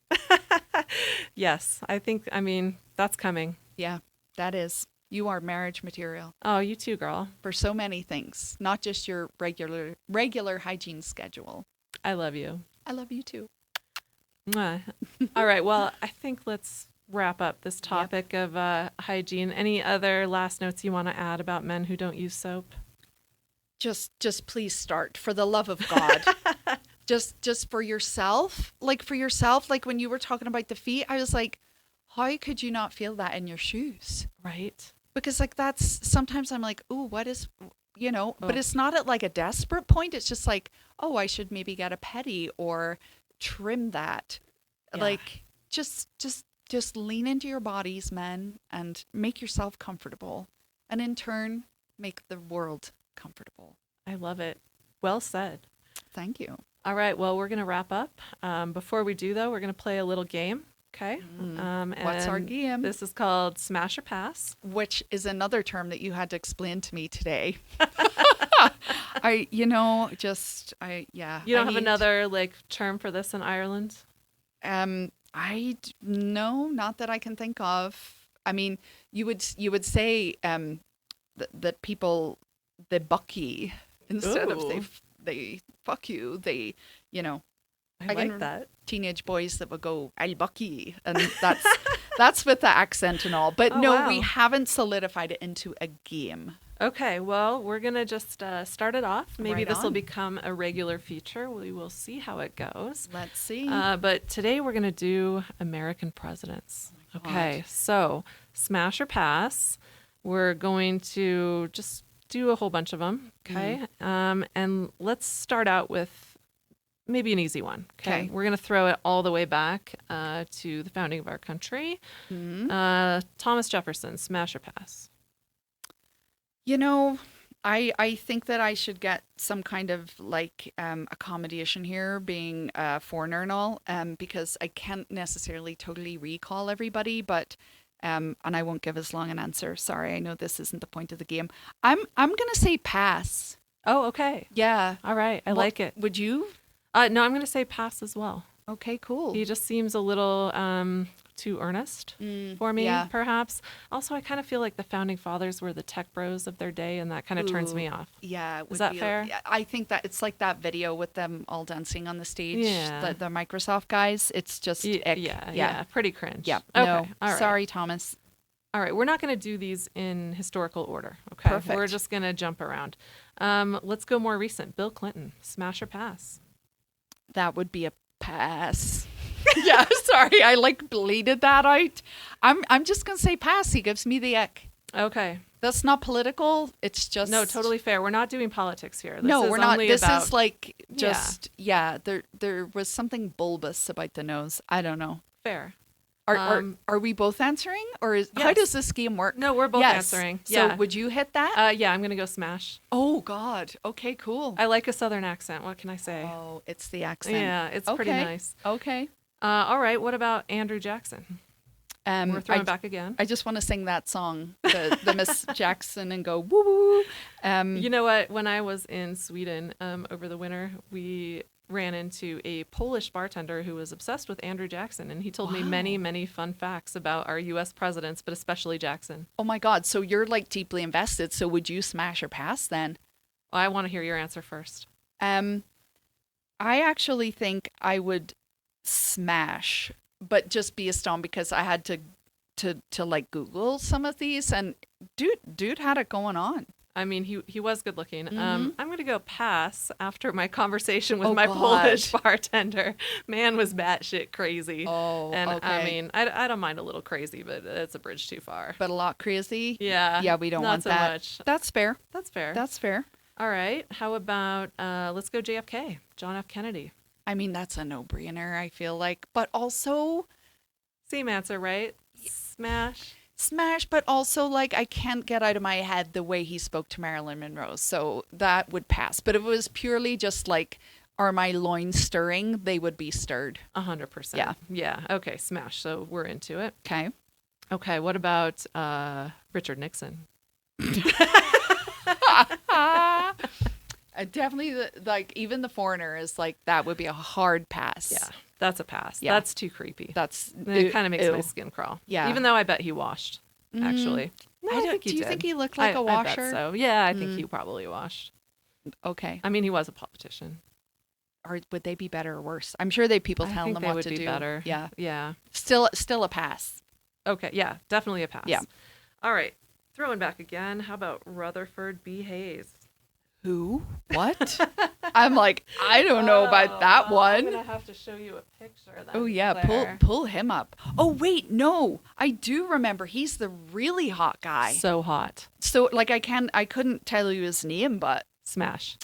Yes. I mean, that's coming. Yeah, that is. You are marriage material Oh, you too, girl. for so many things, not just your regular hygiene schedule. I love you. I love you too. Mwah. All right. Well, I think let's wrap up this topic of hygiene. Any other last notes you want to add about men who don't use soap? just please start, for the love of God. Just for yourself, like when you were talking about the feet, I was like, how could you not feel that in your shoes? Right. Because like that's sometimes I'm like, oh, what is, but it's not at like a desperate point. It's just like, oh, I should maybe get a pedi or trim that. Yeah. Like just lean into your bodies, men, and make yourself comfortable, and in turn make the world comfortable. I love it. Well said. Thank you. All right. Well, we're going to wrap up. Before we do, though, we're going to play a little game. Okay. What's our game? This is called Smash or Pass. Which is another term that you had to explain to me today. You don't have another like term for this in Ireland? No, not that I can think of. I mean, you would say that people, they buck ye instead of they fuck you. They, I like that. Teenage boys that would go, I'll buck ye. And that's with the accent and all. But we haven't solidified it into a game. Okay, well, we're going to just start it off. Maybe Right this will on. become a regular feature. We will see how it goes. Let's see. But today we're going to do American presidents. Oh my Okay, so smash or pass. We're going to just do a whole bunch of them. Okay, and let's start out with maybe an easy one. Okay, we're going to throw it all the way back to the founding of our country. Thomas Jefferson, smash or pass? I think that I should get some kind of like accommodation here, being a foreigner and all, because I can't necessarily totally recall everybody, but and I won't give as long an answer. Sorry, I know this isn't the point of the game. I'm gonna say pass. Oh, okay. Yeah. All right. I like it. Would you? No, I'm going to say pass as well. Okay, cool. He just seems a little too earnest for me, yeah. perhaps. Also, I kind of feel like the founding fathers were the tech bros of their day, and that kind of turns me off. Yeah. Is that fair? I think that it's like that video with them all dancing on the stage, Yeah. the Microsoft guys. It's just ick. Yeah. Pretty cringe. Yeah. Okay. No, All right. sorry, Thomas. All right. We're not going to do these in historical order. Okay. Perfect. We're just going to jump around. Let's go more recent. Bill Clinton, smash or pass? That would be a pass. Yeah, sorry, I like bleeded that out. I'm just gonna say pass. He gives me the ick. Okay. That's not political. It's just No, totally fair. We're not doing politics here. We're not. This is like Yeah. just There was something bulbous about the nose. I don't know. Fair. Are we both answering, or how Yes. does this game work? No, we're both answering. So Yeah. would you hit that? Yeah, I'm going to go smash. Oh God. Okay. Cool. I like a southern accent. What can I say? Oh, it's the accent. Yeah, it's pretty Okay. nice. Okay. All right. What about Andrew Jackson? We're throwing back again. I just want to sing that song, the Miss Jackson, and go woo woo. You know what? When I was in Sweden over the winter, we ran into a Polish bartender who was obsessed with Andrew Jackson, and he told me many, many fun facts about our U.S. presidents, but especially Jackson. Oh my God! So you're like deeply invested. So would you smash or pass then? Well, I want to hear your answer first. I actually think I would smash, but just be astounded because I had to like Google some of these, and dude had it going on. I mean, he was good looking. Mm-hmm. I'm going to go pass after my conversation with Oh, my God. Polish bartender. Man was batshit crazy. Oh, and okay. I mean, I don't mind a little crazy, but it's a bridge too far. But a lot crazy. Yeah. Yeah, we don't not want so that. much. That's fair. That's fair. That's fair. All right. How about let's go JFK, John F. Kennedy. I mean, that's a no-brainer, I feel like. But also Same answer, right? Smash. but also like I can't get out of my head the way he spoke to Marilyn Monroe. So that would pass. But if it was purely just like, are my loins stirring? They would be stirred. 100%. Yeah. Yeah. Okay. Smash. So we're into it. Okay. Okay. What about Richard Nixon? Definitely, like even the foreigner is like that would be a hard pass. Yeah. That's a pass. Yeah. That's too creepy. It It kind of makes my skin crawl. Yeah. Even though I bet he washed, actually. No, I think do he you did. think he looked like a I washer? bet so. Yeah, I think he probably washed. Okay. I mean, he was a politician. Or would they be better or worse? I'm sure they have people I telling think them they what would to be do. better. Yeah. Yeah. Still a pass. Okay. Yeah. Definitely a pass. Yeah. All right. Throwing back again. How about Rutherford B. Hayes? Who? What? I'm like, I don't know about that one. I'm going to have to show you a picture then. Oh, yeah. Claire. Pull him up. Oh, wait. No, I do remember. He's the really hot guy. So hot. So, like, I couldn't tell you his name, but Smash.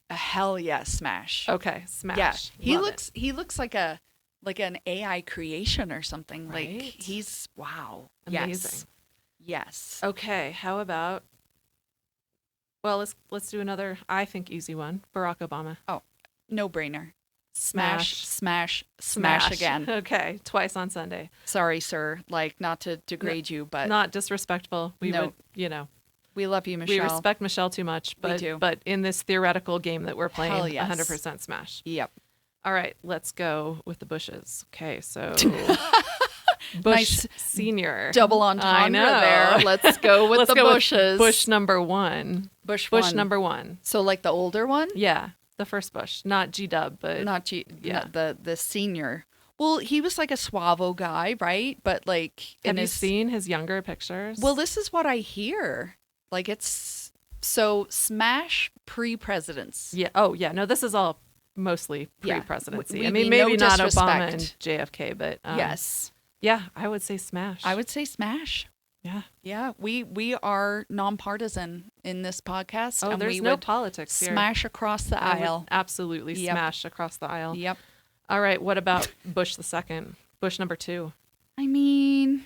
hell yeah, Smash. Okay, Smash. Yeah. Love He looks like an AI creation or something. Right? Like, he's, wow. Amazing. Yes. Okay, how about, well, let's do another, I think, easy one. Barack Obama. Oh, no brainer. Smash. Smash again. Okay, twice on Sunday. Sorry, sir. Like, not to degrade you, but Not disrespectful. We No. would, we love you, Michelle. we respect Michelle too much, but do. but in this theoretical game that we're playing, Hell yes. 100% Smash. Yep. All right, let's go with the Bushes. Okay, so Bush Nice Senior. Double I entendre know. there. Let's go with Let's the go with bushes. Bush number one. Bush Number one. So like the older one? Yeah, the first Bush, not G-Dub, but Yeah. The senior. Well, he was like a suavo guy, right? But like have you seen his younger pictures? Well, this is what I hear. Like it's so Smash pre-presidents. yeah. Oh, yeah. No, this is all mostly Yeah. pre-presidency. We I mean, mean, no maybe not Obama disrespect. and JFK, but Yes. yeah, I would say Smash. I would say Smash. Yeah. Yeah, we are nonpartisan in this podcast. Oh, and there's we no would politics here. smash across the I would aisle. absolutely Yep. smash across the aisle. Yep. All right. What about Bush the second? Bush number two. I mean,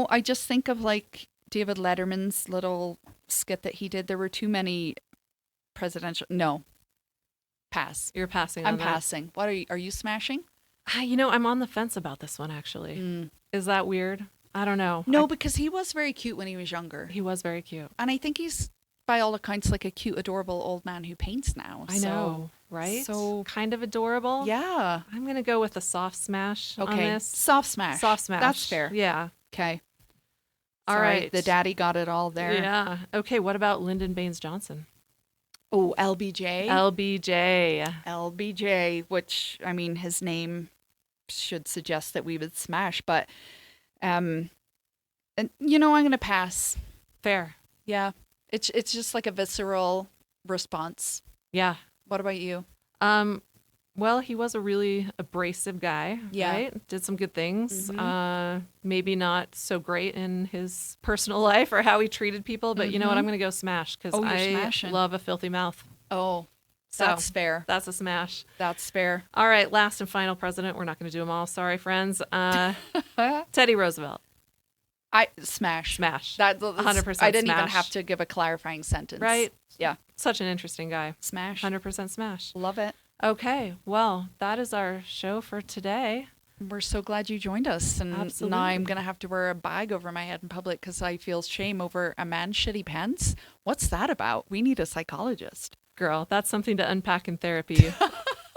I just think of like David Letterman's little skit that he did. There were too many presidential. No. Pass. You're passing. I'm on that. passing. What are you smashing? I'm on the fence about this one actually. Is that weird? I don't know. No, because he was very cute when he was younger. He was very cute. And I think he's, by all accounts, like a cute, adorable old man who paints now. I know, right? So kind of adorable. yeah. I'm gonna go with a soft smash on Okay. this. Soft smash. Soft smash. That's fair. Yeah. Okay. All Sorry, right. The daddy got it all there. Yeah. Okay. What about Lyndon Baines Johnson? Oh, LBJ. LBJ. LBJ, which, I mean, his name should suggest that we would smash, but, and I'm going to pass. Fair. Yeah. It's just like a visceral response. Yeah. What about you? Well, he was a really abrasive guy. Yeah. Right? Did some good things. Maybe not so great in his personal life or how he treated people, but you know what? I'm going to go smash because Oh, you're I smashing. love a filthy mouth. Oh, So that's fair. that's a smash. That's fair. All right, last and final president. We're not going to do them all. Sorry, friends. Teddy Roosevelt. I smash. Smash. That 100% I didn't even smash. have to give a clarifying sentence. Right? Yeah. Such an interesting guy. Smash. 100% smash. Love it. Okay, well, that is our show for today. We're so glad you joined us. And Absolutely. now I'm going to have to wear a bag over my head in public because I feel shame over a man's shitty pants. What's that about? We need a psychologist. Girl, that's something to unpack in therapy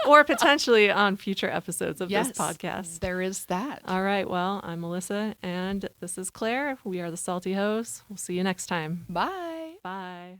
or potentially on future episodes of this podcast. There is that. All right, well, I'm Melissa and this is Claire. We are the Salty Hoes. We'll see you next time. Bye. Bye.